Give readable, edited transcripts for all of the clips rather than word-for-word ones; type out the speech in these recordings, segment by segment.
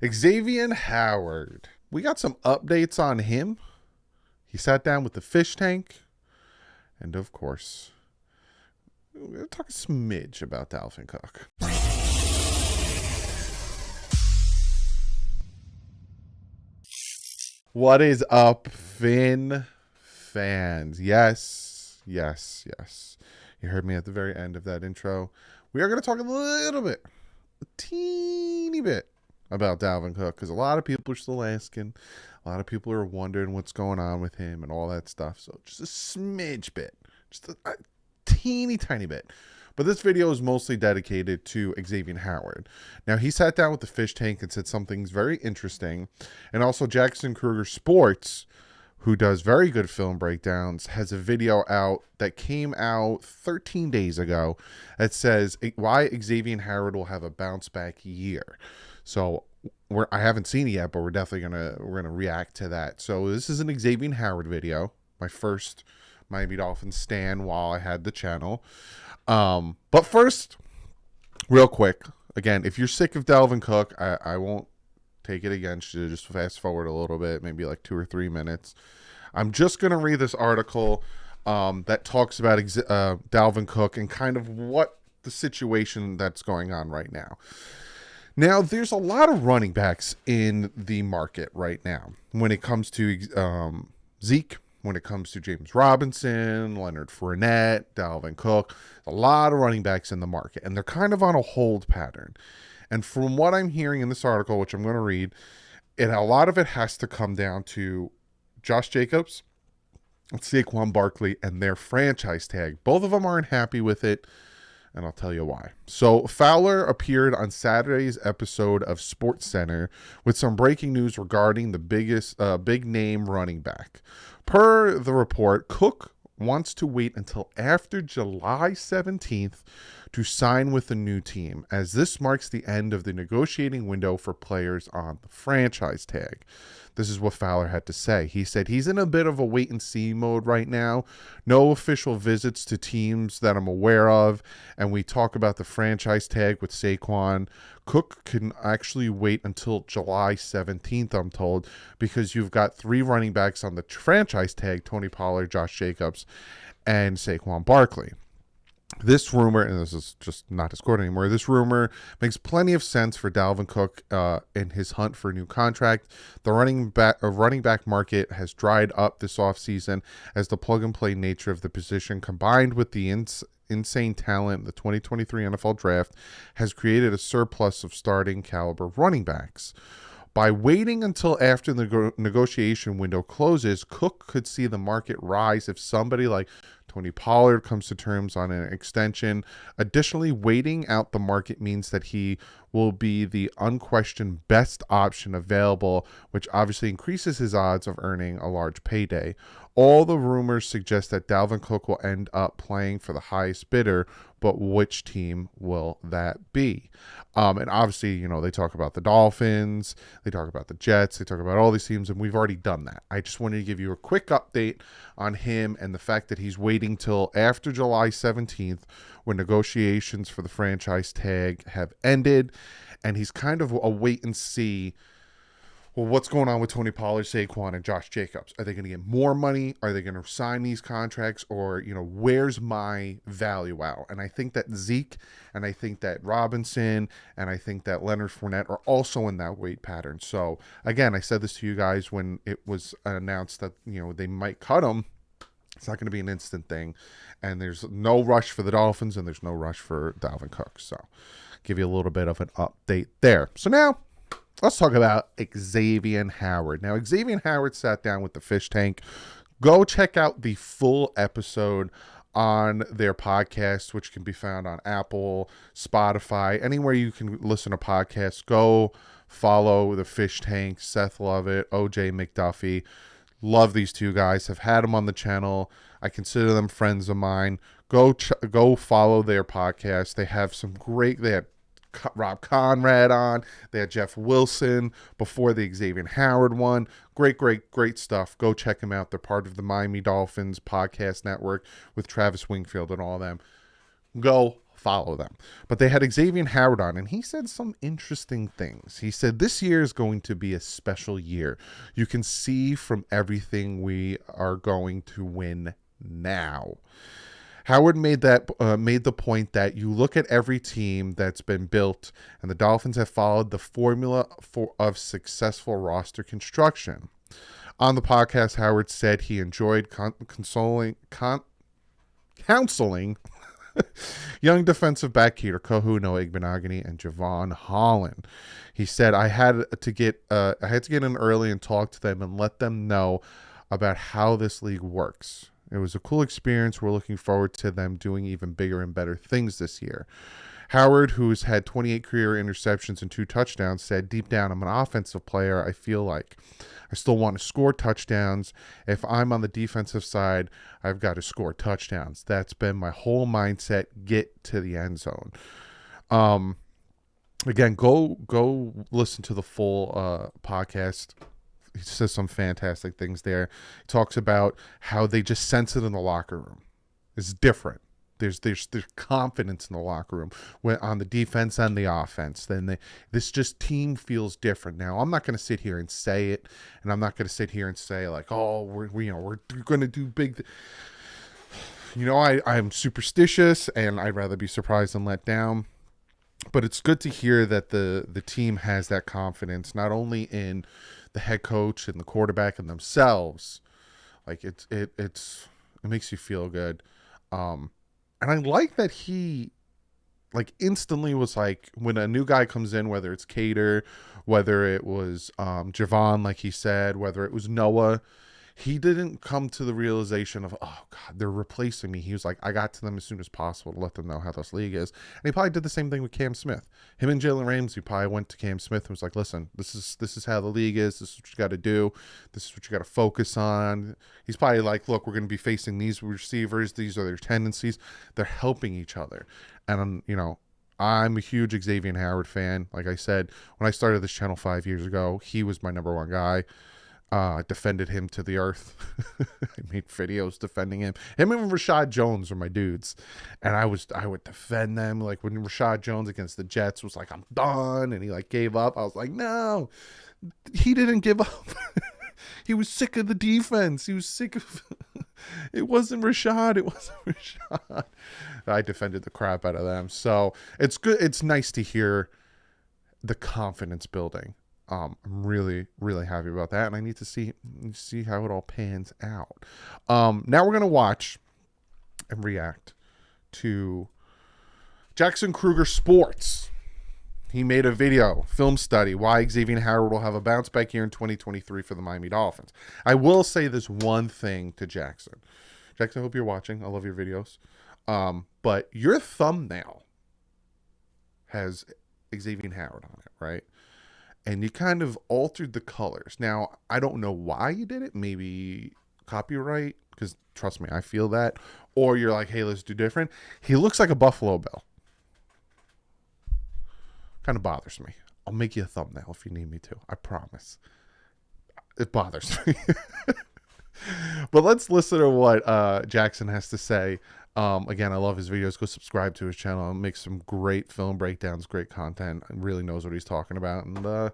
Xavien Howard. We got some updates on him. He sat down with the fish tank. And of course, we're going to talk a smidge about Dalvin Cook. What is up, Finn fans? Yes. You heard me at the very end of that intro. We are going to talk a little bit, a teeny bit, about Dalvin Cook, because a lot of people are still asking. A lot of people are wondering what's going on with him and all that stuff. So just a smidge bit, just a teeny tiny bit. But this video is mostly dedicated to Xavien Howard. Now, he sat down with the fish tank and said something's very interesting. And also Jackson Kruger Sports, who does very good film breakdowns, has a video out that came out 13 days ago that says why Xavien Howard will have a bounce back year. So I haven't seen it yet, but we're definitely gonna react to that. So this is an Xavien Howard video, my first Miami Dolphins stan while I had the channel. But first, real quick, again, if you're sick of Dalvin Cook, I won't take it against you. Just fast forward a little bit, maybe like 2 or 3 minutes. I'm just gonna read this article that talks about Dalvin Cook and kind of what the situation that's going on right now. Now, there's a lot of running backs in the market right now. When it comes to Zeke, when it comes to James Robinson, Leonard Fournette, Dalvin Cook, a lot of running backs in the market, and they're kind of on a hold pattern. And from what I'm hearing in this article, which I'm going to read, a lot of it has to come down to Josh Jacobs, Saquon Barkley, and their franchise tag. Both of them aren't happy with it, and I'll tell you why. So Fowler appeared on Saturday's episode of SportsCenter with some breaking news regarding the big name running back. Per the report, Cook wants to wait until after July 17th to sign with the new team, as this marks the end of the negotiating window for players on the franchise tag. This is what Fowler had to say. He said he's in a bit of a wait-and-see mode right now. No official visits to teams that I'm aware of, and we talk about the franchise tag with Saquon. Cook can actually wait until July 17th, I'm told, because you've got 3 running backs on the franchise tag, Tony Pollard, Josh Jacobs, and Saquon Barkley. This rumor, and this is just not his quote anymore, this rumor makes plenty of sense for Dalvin Cook in his hunt for a new contract. The running back market has dried up this offseason as the plug-and-play nature of the position, combined with the insane talent in the 2023 NFL Draft, has created a surplus of starting caliber running backs. By waiting until after the negotiation window closes, Cook could see the market rise if somebody like Tony Pollard comes to terms on an extension. Additionally, waiting out the market means that he will be the unquestioned best option available, which obviously increases his odds of earning a large payday. All the rumors suggest that Dalvin Cook will end up playing for the highest bidder, but which team will that be? And obviously, they talk about the Dolphins, they talk about the Jets, they talk about all these teams, and we've already done that. I just wanted to give you a quick update on him and the fact that he's waiting till after July 17th when negotiations for the franchise tag have ended, and he's kind of a wait and see. Well, what's going on with Tony Pollard, Saquon, and Josh Jacobs? Are they going to get more money? Are they going to sign these contracts? Or, where's my value out? And I think that Zeke, and I think that Robinson, and I think that Leonard Fournette are also in that wait pattern. So, again, I said this to you guys when it was announced that, they might cut him. It's not going to be an instant thing. And there's no rush for the Dolphins, and there's no rush for Dalvin Cook. So, give you a little bit of an update there. So now, let's talk about Xavien Howard. Now, Xavien Howard sat down with the fish tank. Go check out the full episode on their podcast, which can be found on Apple, Spotify, anywhere you can listen to podcasts. Go follow the fish tank, Seth Lovett, OJ McDuffie. Love these two guys. Have had them on the channel. I consider them friends of mine. Go follow their podcast. They have some great. They had Rob Conrad on. They had Jeff Wilson before the Xavien Howard one. Great stuff. Go check them out. They're part of the Miami Dolphins podcast network with Travis Wingfield and all of them. Go follow them. But they had Xavien Howard on, and he said some interesting things. He said, this year is going to be a special year. You can see from everything we are going to win now. Howard made the point that you look at every team that's been built, and the Dolphins have followed the formula of successful roster construction. On the podcast, Howard said he enjoyed counseling young defensive back Keter Kohu, Noah Igbenogany, and Javon Holland. He said, I had to get in early and talk to them and let them know about how this league works. It was a cool experience. We're looking forward to them doing even bigger and better things this year. Howard, who's had 28 career interceptions and 2 touchdowns, said, deep down, I'm an offensive player. I feel like I still want to score touchdowns. If I'm on the defensive side, I've got to score touchdowns. That's been my whole mindset. Get to the end zone. Again, go listen to the full podcast. He says some fantastic things there. He talks about how they just sense it in the locker room. It's different. There's confidence in the locker room when on the defense and the offense. This team feels different now. I'm not going to sit here and say it, and I'm not going to sit here and say like, oh, we're going to do big. I'm superstitious, and I'd rather be surprised than let down. But it's good to hear that the team has that confidence, not only in the head coach and the quarterback and themselves. Like it makes you feel good. And I like that he like instantly was like, when a new guy comes in, whether it's Keter, whether it was Javon, like he said, whether it was Noah, he didn't come to the realization of, oh God, they're replacing me. He was like, I got to them as soon as possible to let them know how this league is. And he probably did the same thing with Cam Smith. Him and Jalen Ramsey probably went to Cam Smith and was like, listen, this is how the league is. This is what you got to do. This is what you got to focus on. He's probably like, look, we're going to be facing these receivers. These are their tendencies. They're helping each other. And, I'm a huge Xavien Howard fan. Like I said, when I started this channel 5 years ago, he was my number one guy. Defended him to the earth. I made videos defending him. Him and Rashad Jones are my dudes, and I would defend them. Like when Rashad Jones against the Jets was like, I'm done, and he like gave up. I was like, no, he didn't give up. He was sick of the defense. He was sick of it wasn't Rashad. It wasn't Rashad. I defended the crap out of them. So it's good. It's nice to hear the confidence building. I'm really, really happy about that, and I need to see how it all pans out. Now we're gonna watch and react to Jackson Kruger Sports. He made a video, film study, why Xavien Howard will have a bounce back year in 2023 for the Miami Dolphins. I will say this one thing to Jackson. Jackson, I hope you're watching. I love your videos. But your thumbnail has Xavien Howard on it, right? And you kind of altered the colors. Now, I don't know why you did it. Maybe copyright, because trust me, I feel that. Or you're like, hey, let's do different. He looks like a Buffalo Bill. Kind of bothers me. I'll make you a thumbnail if you need me to. I promise. It bothers me. But let's listen to what Jackson has to say. Again, I love his videos. Go subscribe to his channel. He makes some great film breakdowns, great content, and really knows what he's talking about. And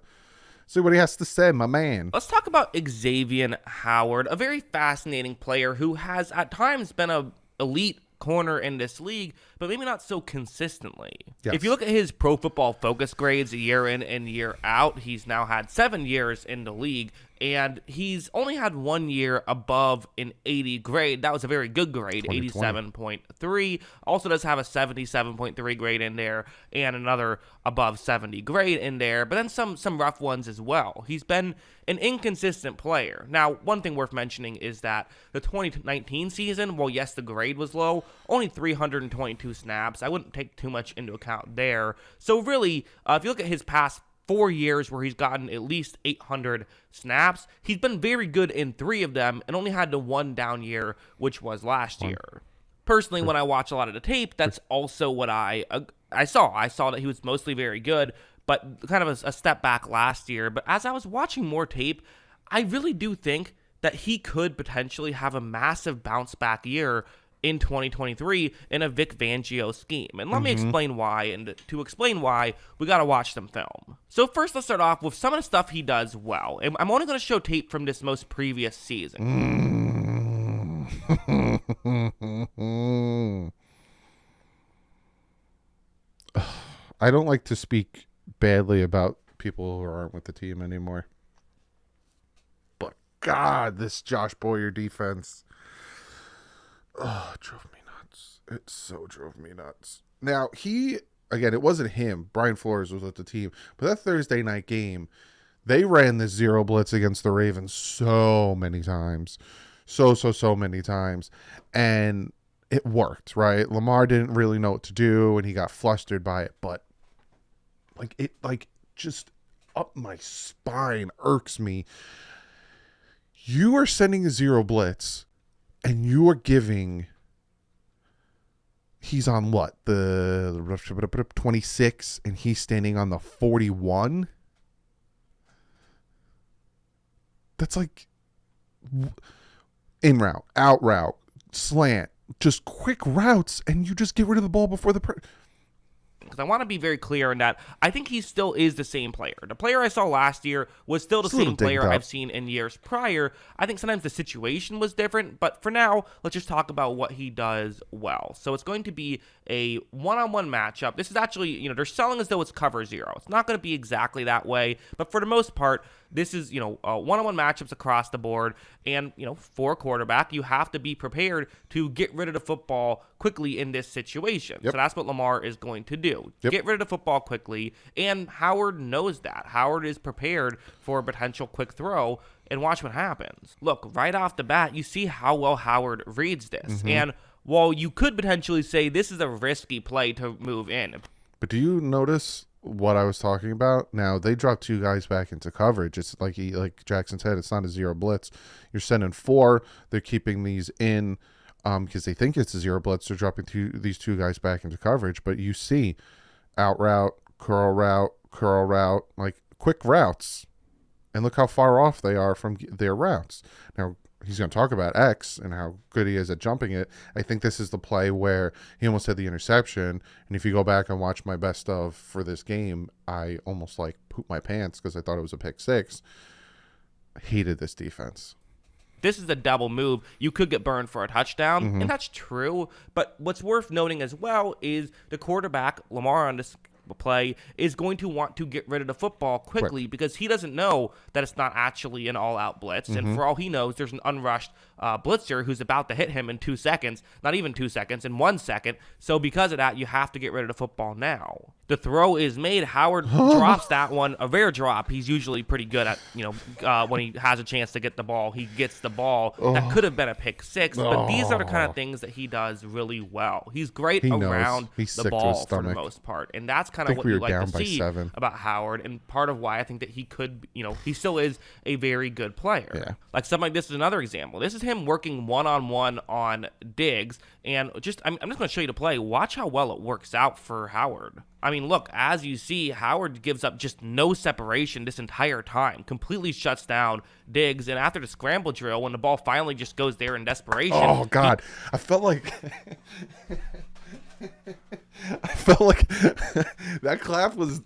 see what he has to say, my man. Let's talk about Xavien Howard, a very fascinating player who has at times been an elite corner in this league, but maybe not so consistently. Yes. If you look at his Pro Football Focus grades year in and year out, he's now had 7 years in the league, and he's only had 1 year above an 80 grade. That was a very good grade, 87.3. Also does have a 77.3 grade in there and another above 70 grade in there, but then some rough ones as well. He's been an inconsistent player. Now, one thing worth mentioning is that the 2019 season, well, yes, the grade was low, only 322 snaps. I wouldn't take too much into account there. So really, if you look at his past 4 years where he's gotten at least 800 snaps, he's been very good in 3 of them and only had the 1 down year, which was last year. Personally, when I watch a lot of the tape, that's also what I saw. I saw that he was mostly very good, but kind of a step back last year. But as I was watching more tape, I really do think that he could potentially have a massive bounce back year in 2023 in a Vic Fangio scheme. And let me explain why. And to explain why, we got to watch some film. So first, let's start off with some of the stuff he does well. And I'm only going to show tape from this most previous season. I don't like to speak badly about people who aren't with the team anymore. But God, this Josh Boyer defense, it drove me nuts. It so drove me nuts. Now, again, it wasn't him. Brian Flores was with the team. But that Thursday night game, they ran this zero blitz against the Ravens so many times. So many times. And it worked, right? Lamar didn't really know what to do, and he got flustered by it. But just up my spine, irks me. You are sending a zero blitz, and you are giving. He's on what? The 26, and he's standing on the 41. That's like in route, out route, slant, just quick routes, and you just get rid of the ball before the. Because I want to be very clear in that I think he still is the same player. The player I saw last year was still the same player I've seen in years prior. I think sometimes the situation was different, but for now, let's just talk about what he does well. So it's going to be a one-on-one matchup. This is actually, they're selling as though it's cover zero. It's not going to be exactly that way, but for the most part, this is, one-on-one matchups across the board. And, for a quarterback, you have to be prepared to get rid of the football quickly in this situation. Yep. So that's what Lamar is going to do. Yep. Get rid of the football quickly. And Howard knows that. Howard is prepared for a potential quick throw. And watch what happens. Look, right off the bat, you see how well Howard reads this. And while you could potentially say this is a risky play to move in. But do you notice what I was talking about? Now, they dropped two guys back into coverage. It's like Jackson said, it's not a zero blitz. You're sending four. They're keeping these in because they think it's a zero blitz. They're dropping these two guys back into coverage. But you see out route, curl route, like quick routes. And look how far off they are from their routes. Now, he's going to talk about X and how good he is at jumping it. I think this is the play where he almost had the interception. And if you go back and watch my best of for this game, I almost pooped my pants because I thought it was a pick six. I hated this defense. This is a double move. You could get burned for a touchdown, and that's true. But what's worth noting as well is the quarterback, Lamar, on this play is going to want to get rid of the football quickly because he doesn't know that it's not actually an all-out blitz. And for all he knows, there's an unrushed blitzer who's about to hit him in 2 seconds, not even 2 seconds, in 1 second. So because of that, you have to get rid of the football now. The throw is made. Howard drops that one, a rare drop. He's usually pretty good at, when he has a chance to get the ball, he gets the ball. That could have been a pick six, but these are the kind of things that he does really well. He's great around the ball for the most part, and that's kind of what you like to see about Howard, and part of why I think that he could, he still is a very good player. Yeah. Like something like this is another example. This is him working one-on-one on Diggs, and I'm just going to show you the play. Watch how well it works out for Howard. I mean, look, as you see, Howard gives up just no separation this entire time, completely shuts down Diggs, and after the scramble drill, when the ball finally just goes there in desperation. Oh, God. I felt like that clap was,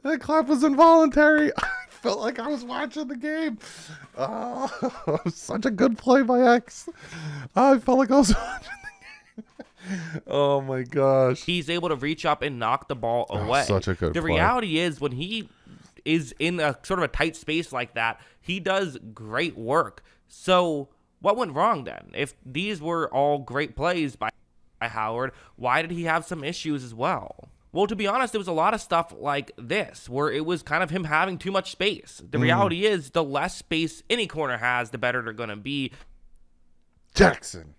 that clap was involuntary. I felt like I was watching the game. Oh, such a good play by X. I felt like I was watching the game. Oh my gosh. He's able to reach up and knock the ball away. Such a good play. The reality is when he is in a sort of a tight space like that, he does great work. So what went wrong then? If these were all great plays by Howard, why did he have some issues as well? Well, to be honest, there was a lot of stuff like this, where it was kind of him having too much space. The reality is, the less space any corner has, the better they're going to be. Jackson.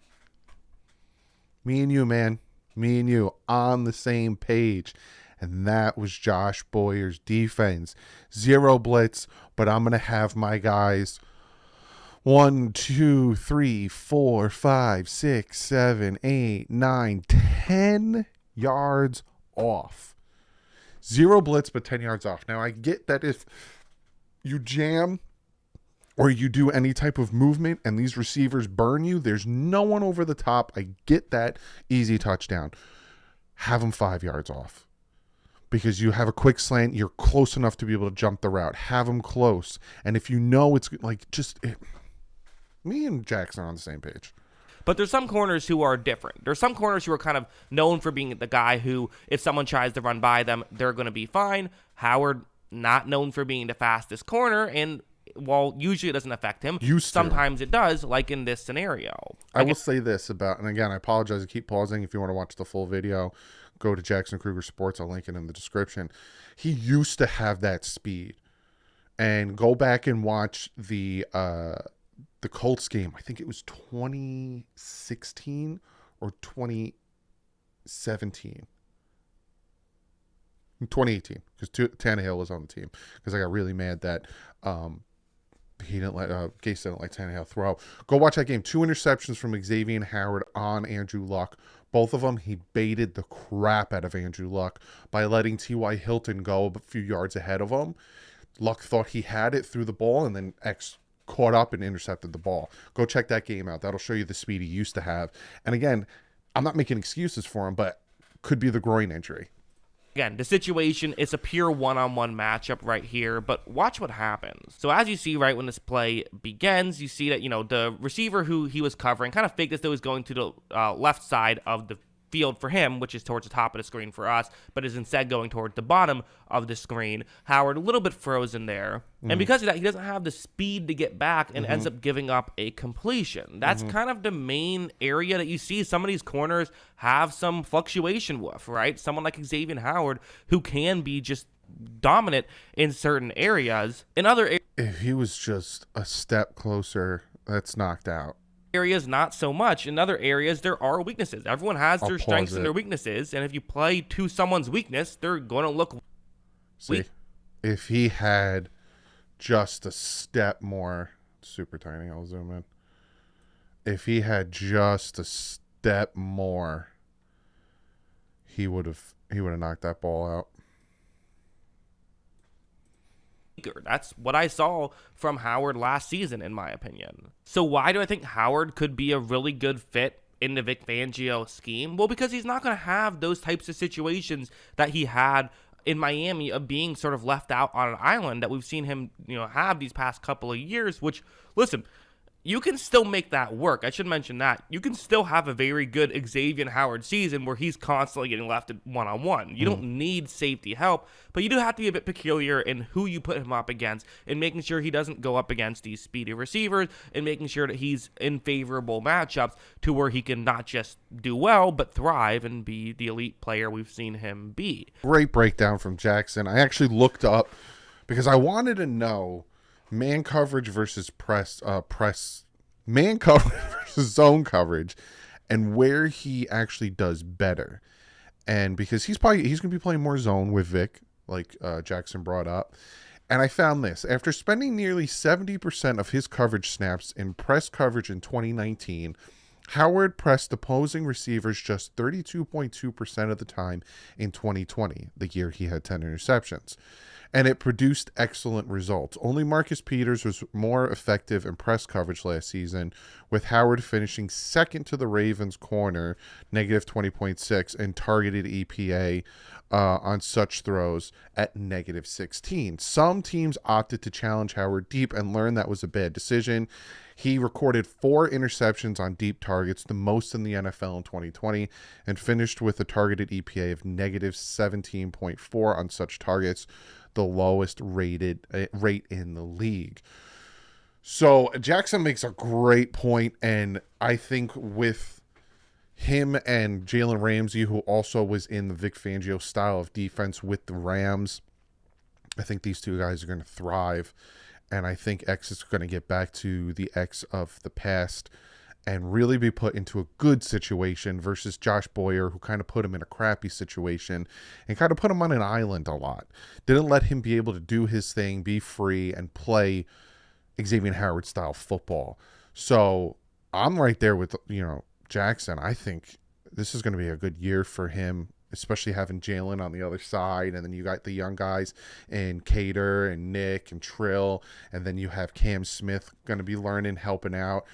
Me and you, man. Me and you on the same page. And that was Josh Boyer's defense. Zero blitz, but I'm going to have my guys 1, 2, 3, 4, 5, 6, 7, 8, 9, 10 yards off. Zero blitz, but 10 yards off. Now, I get that if you jam or you do any type of movement and these receivers burn you, there's no one over the top. I get that. Easy touchdown. Have them 5 yards off. Because you have a quick slant, you're close enough to be able to jump the route. Have them close. And if you know it's like me and Jackson are on the same page. But there's some corners who are different. There's some corners who are kind of known for being the guy who, if someone tries to run by them, they're going to be fine. Howard, not known for being the fastest corner, and while usually it doesn't affect him, sometimes it does, like in this scenario. I will say this about, and again, I apologize to keep pausing. If you want to watch the full video, go to Jackson Kruger Sports. I'll link it in the description. He used to have that speed. And go back and watch the Colts game. I think it was 2016 or 2017. 2018, because Tannehill was on the team. Because I got really mad that he didn't let Gase didn't let Tannehill throw. Go watch that game. 2 interceptions from Xavien Howard on Andrew Luck. Both of them, he baited the crap out of Andrew Luck by letting T.Y. Hilton go a few yards ahead of him. Luck thought he had it, threw the ball, and then X caught up and intercepted the ball. Go check that game out. That'll show you the speed he used to have. And again, I'm not making excuses for him, but could be the groin injury. Again, the situation is a pure one-on-one matchup right here, but watch what happens. So as you see right when this play begins, you see that, the receiver who he was covering kind of faked as though he was going to the left side of the field for him, which is towards the top of the screen for us, but is instead going towards the bottom of the screen. Howard a little bit frozen there. And because of that, he doesn't have the speed to get back and ends up giving up a completion. That's kind of the main area that you see some of these corners have some fluctuation with, right? Someone like Xavien Howard, who can be just dominant in certain areas. In other areas, if he was just a step closer, that's knocked out. Areas, not so much. In other areas, there are weaknesses. Everyone has their strengths and their weaknesses, and if you play to someone's weakness, they're going to look weak. If he had just a step more, super tiny, I'll zoom in. If he had just a step more, he would have knocked that ball out. That's what I saw from Howard last season, in my opinion. So why do I think Howard could be a really good fit in the Vic Fangio scheme? Well, because he's not going to have those types of situations that he had in Miami of being sort of left out on an island that we've seen him, have these past couple of years, which, listen, you can still make that work. I should mention that. You can still have a very good Xavien Howard season where he's constantly getting left one-on-one. You don't need safety help, but you do have to be a bit peculiar in who you put him up against and making sure he doesn't go up against these speedy receivers and making sure that he's in favorable matchups to where he can not just do well, but thrive and be the elite player we've seen him be. Great breakdown from Jackson. I actually looked up because I wanted to know man coverage versus man coverage versus zone coverage, and where he actually does better. And because he's going to be playing more zone with Vic, like Jackson brought up. And I found this. After spending nearly 70% of his coverage snaps in press coverage in 2019, Howard pressed opposing receivers just 32.2% of the time in 2020, the year he had 10 interceptions. And it produced excellent results. Only Marcus Peters was more effective in press coverage last season, with Howard finishing second to the Ravens corner, negative 20.6, and targeted EPA on such throws at negative 16. Some teams opted to challenge Howard deep and learned that was a bad decision. He recorded 4 interceptions on deep targets, the most in the NFL in 2020, and finished with a targeted EPA of negative 17.4 on such targets, the lowest rate in the league. So Jackson makes a great point, and I think with him and Jalen Ramsey, who also was in the Vic Fangio style of defense with the Rams, I think these two guys are going to thrive, and I think X is going to get back to the X of the past and really be put into a good situation versus Josh Boyer, who kind of put him in a crappy situation and kind of put him on an island a lot. Didn't let him be able to do his thing, be free, and play Xavien Howard style football. So I'm right there with, Jackson. I think this is going to be a good year for him, especially having Jalen on the other side, and then you got the young guys in Cater and Nick and Trill, and then you have Cam Smith going to be learning, helping out.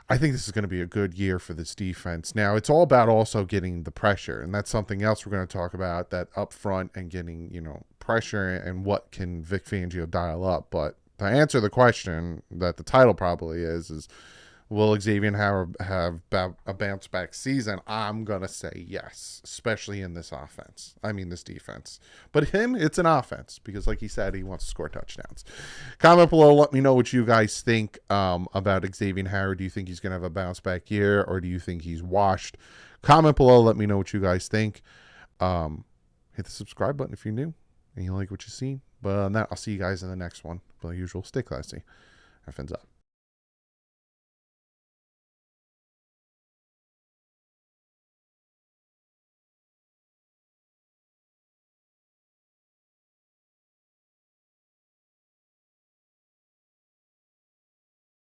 I think this is going to be a good year for this defense. Now, it's all about also getting the pressure, and that's something else we're going to talk about, that up front and getting, pressure and what can Vic Fangio dial up. But to answer the question that the title probably is will Xavien have a bounce back season? I'm going to say yes, especially in this this defense. But it's an offense because, like he said, he wants to score touchdowns. Comment below. Let me know what you guys think about Xavien Howard. Do you think he's going to have a bounce back year, or do you think he's washed? Comment below. Let me know what you guys think. Hit the subscribe button if you're new and you like what you see. But on that, I'll see you guys in the next one. Like usual, stay classy. Have fins up.